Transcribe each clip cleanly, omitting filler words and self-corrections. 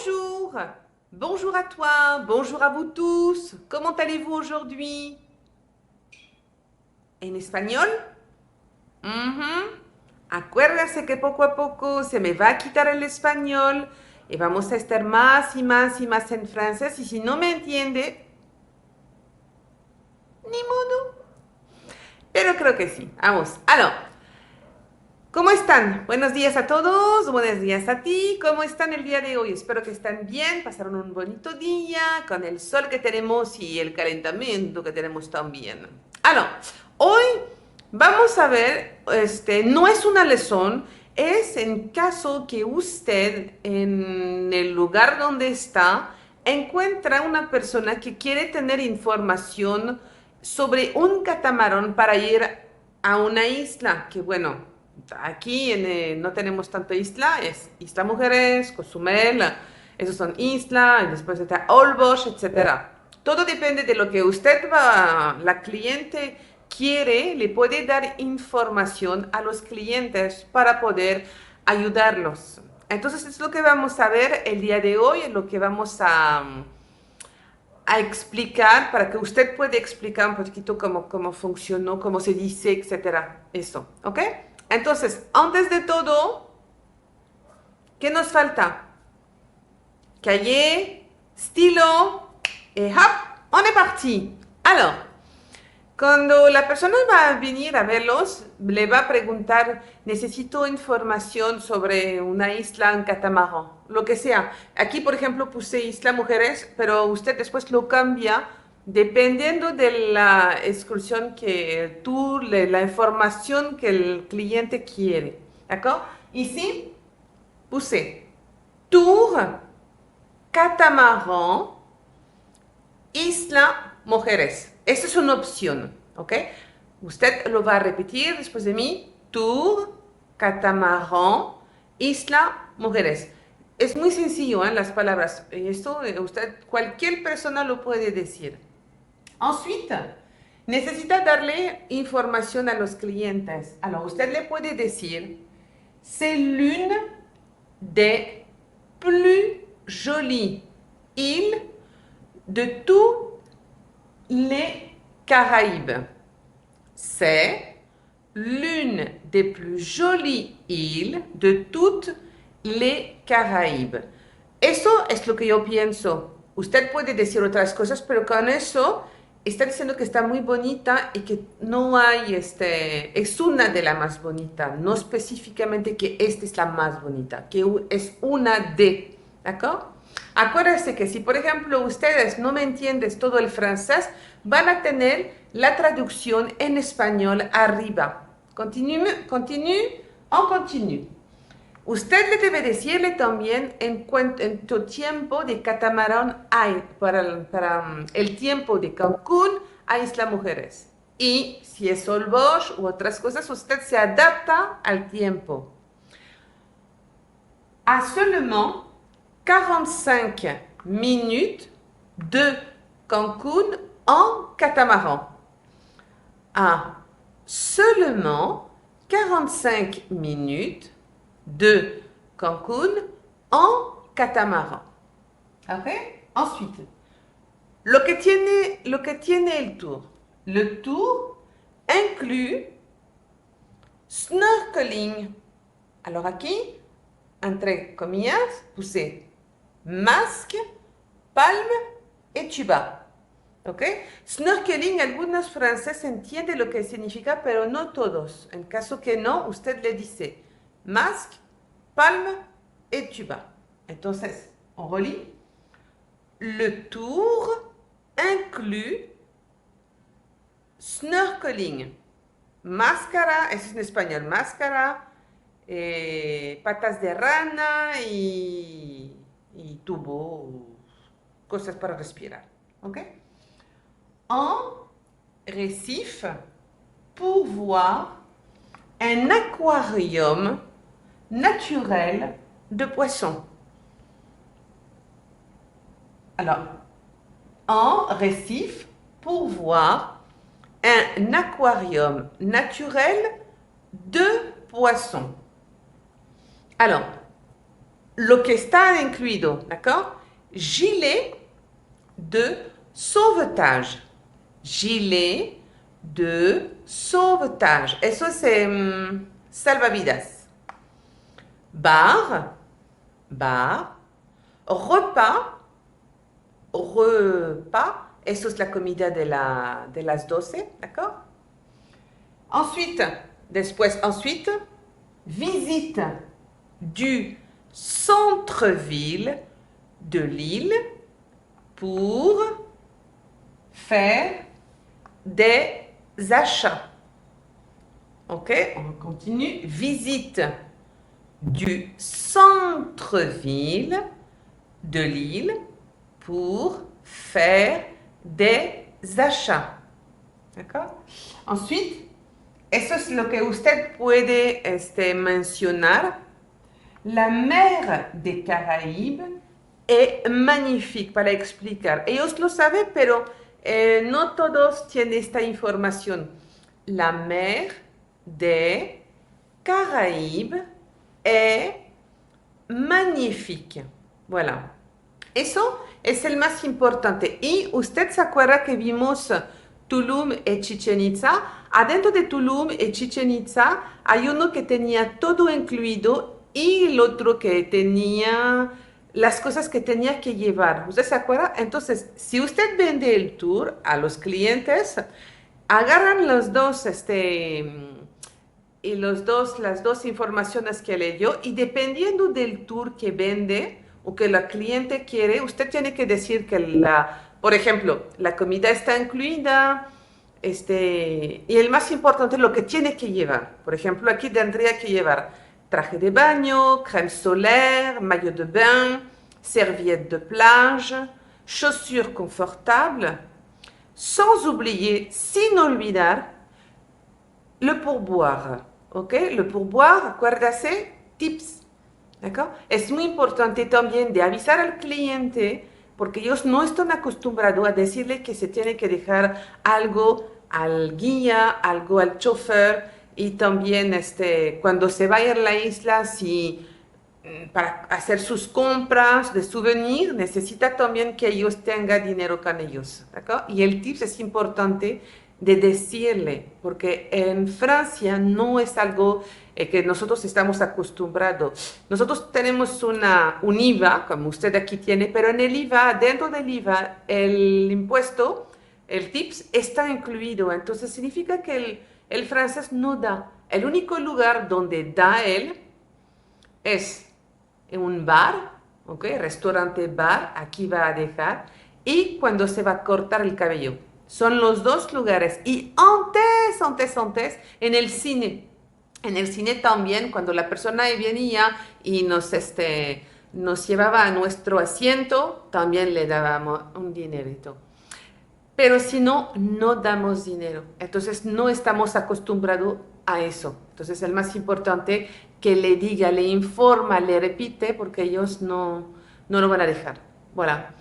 Bonjour, bonjour à toi, bonjour à vous tous. Comment allez-vous aujourd'hui? ¿En español? Ujú. Acuérdase que poco a poco se me va a quitar el español y vamos a estar más y más y más en francés. Y si no me entiende, ni modo. Pero creo que sí. Vamos. Alors, ¿cómo están? Buenos días a todos, buenos días a ti. ¿Cómo están el día de hoy? Espero que estén bien, pasaron un bonito día con el sol que tenemos y el calentamiento que tenemos también. Hoy vamos a ver, no es una lección, es en caso que usted en el lugar donde está encuentra una persona que quiere tener información sobre un catamarán para ir a una isla, que bueno, aquí no tenemos tanto isla, es Isla Mujeres, Cozumel, esos son islas, y después está Olbosch, etcétera. Todo depende de lo que usted va, la cliente quiere, le puede dar información a los clientes para poder ayudarlos. Entonces es lo que vamos a ver el día de hoy, es lo que vamos a explicar para que usted pueda explicar un poquito cómo funcionó, cómo se dice, etcétera. Eso, ¿ok? Entonces, antes de todo, ¿qué nos falta? Cahier, stylo, et hop, on est parti. Alors, cuando la persona va a venir a verlos, le va a preguntar, necesito información sobre una isla en catamarán, lo que sea. Aquí, por ejemplo, puse Isla Mujeres, pero usted después lo cambia dependiendo de la excursión que la información que el cliente quiere. ¿D'accord? Ici, puse Tour, catamarán, Isla Mujeres. Esta es una opción, ¿ok? Usted lo va a repetir después de mí. Tour, catamarán, Isla Mujeres. Es muy sencillo, ¿eh? Las palabras. Esto cualquier persona lo puede decir. Ensuite, necesita darle información a los clientes. Usted le puede decir, c'est l'une des plus jolies îles de tous les Caraïbes. C'est l'une des plus jolies îles de toutes les Caraïbes. Eso es lo que yo pienso. Usted puede decir otras cosas, pero con eso está diciendo que está muy bonita y que no hay, es una de las más bonitas, no específicamente que esta es la más bonita, que es una de, ¿de acuerdo? Acuérdense que si, por ejemplo, ustedes no me entienden todo el francés, van a tener la traducción en español arriba. Continue, continue, on continue. Usted le debe decirle también en tu tiempo de catamarán para el tiempo de Cancún a Isla Mujeres. Y si es Olbosch u otras cosas, usted se adapta al tiempo. À seulement 45 minutes de Cancún en catamaran. À seulement 45 minutes de Cancún en catamaran. ¿Ok? Ensuite, lo que tiene el tour. Le tour inclut snorkeling. Alors aquí, entre comillas, puse masque, palme et tuba. ¿Ok? Snorkeling, algunos franceses entienden lo que significa, pero no todos. En caso que no, usted le dice masque, palme et tuba. Entonces, on relit. Le tour inclut snorkeling, máscara, eso es en español, máscara, patas de rana y tubo, cosas para respirar. ¿Ok? En récif pour voir un aquarium naturel de poissons. Alors, en récif pour voir un aquarium naturel de poissons. Alors, lo que está incluido, d'accord? Gilet de sauvetage. Gilet de sauvetage. Eso es salvavidas. Bar, bar. Repas, repas. Eso es la comida de las 12, d'accord? Ensuite, visite du centre-ville de Lille pour faire des achats. Ok, on continue. Visite du centre-ville de Lille pour faire des achats. ¿D'accord? Ensuite, eso es lo que usted puede mencionar. La mer des Caraïbes es magnifique para explicar. Ellos lo saben, pero no todos tienen esta información. La mer des Caraïbes es magnifique. Voilà. Eso es el más importante. Y usted se acuerda que vimos Tulum y Chichén Itzá. Adentro de Tulum y Chichén Itzá hay uno que tenía todo incluido y el otro que tenía las cosas que tenía que llevar. ¿Usted se acuerda? Entonces, si usted vende el tour a los clientes, agarran los dos, las dos informaciones que le dio y dependiendo del tour que vende o que la cliente quiere, usted tiene que decir que por ejemplo, la comida está incluida, y el más importante, lo que tiene que llevar. Por ejemplo, aquí tendría que llevar traje de baño, crème solaire, maillot de bain, serviette de plage, chaussures confortables, sans oublier, sin olvidar, le pourboire. ¿Ok? Le pourboire, acuérdase, tips. ¿D'accord? Es muy importante también de avisar al cliente porque ellos no están acostumbrados a decirle que se tiene que dejar algo al guía, algo al chofer y también cuando se vaya a la isla, si para hacer sus compras de souvenir, necesita también que ellos tengan dinero con ellos. ¿D'accord? Y el tips es importante de decirle, porque en Francia no es algo que nosotros estamos acostumbrados. Nosotros tenemos un IVA, como usted aquí tiene, pero en el IVA, dentro del IVA, el impuesto, el tips, está incluido. Entonces significa que el francés no da. El único lugar donde da él es en un bar, ¿ok? Restaurante bar, aquí va a dejar, y cuando se va a cortar el cabello. Son los dos lugares. Y antes, en el cine. En el cine también, cuando la persona venía y nos llevaba a nuestro asiento, también le dábamos un dinerito. Pero si no, no damos dinero. Entonces no estamos acostumbrados a eso. Entonces el más importante que le diga, le informa, le repite, porque ellos no lo van a dejar. Voilà.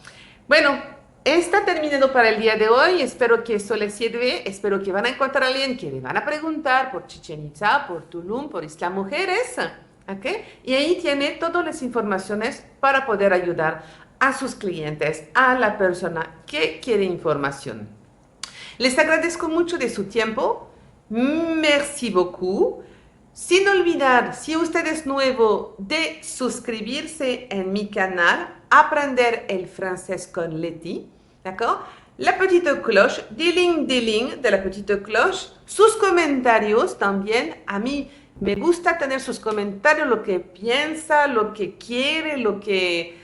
Bueno. Está terminado para el día de hoy, espero que eso les sirve, espero que van a encontrar a alguien que le van a preguntar por Chichén Itzá, por Tulum, por Isla Mujeres, ¿ok? Y ahí tiene todas las informaciones para poder ayudar a sus clientes, a la persona que quiere información. Les agradezco mucho de su tiempo, merci beaucoup. Sin olvidar, si usted es nuevo, de suscribirse en mi canal, Aprender el francés con Leti, d'accord? La petite cloche, diling de la petite cloche, sus comentarios también, a mí me gusta tener sus comentarios, lo que piensa, lo que quiere, lo que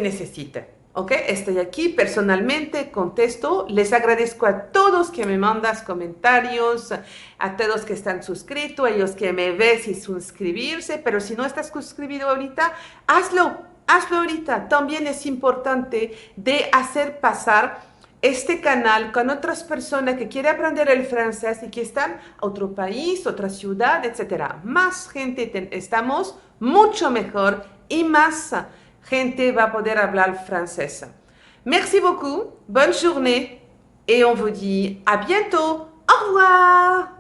necesita. ¿Ok? Estoy aquí personalmente, contesto. Les agradezco a todos que me mandan comentarios, a todos que están suscritos, a ellos que me ven sin suscribirse, pero si no estás suscrito ahorita, hazlo ahorita. También es importante de hacer pasar este canal con otras personas que quieren aprender el francés y que están a otro país, otra ciudad, etc. Más gente estamos, mucho mejor y más gente va a poder hablar francés. Merci beaucoup, bonne journée et on vous dit à bientôt. Au revoir.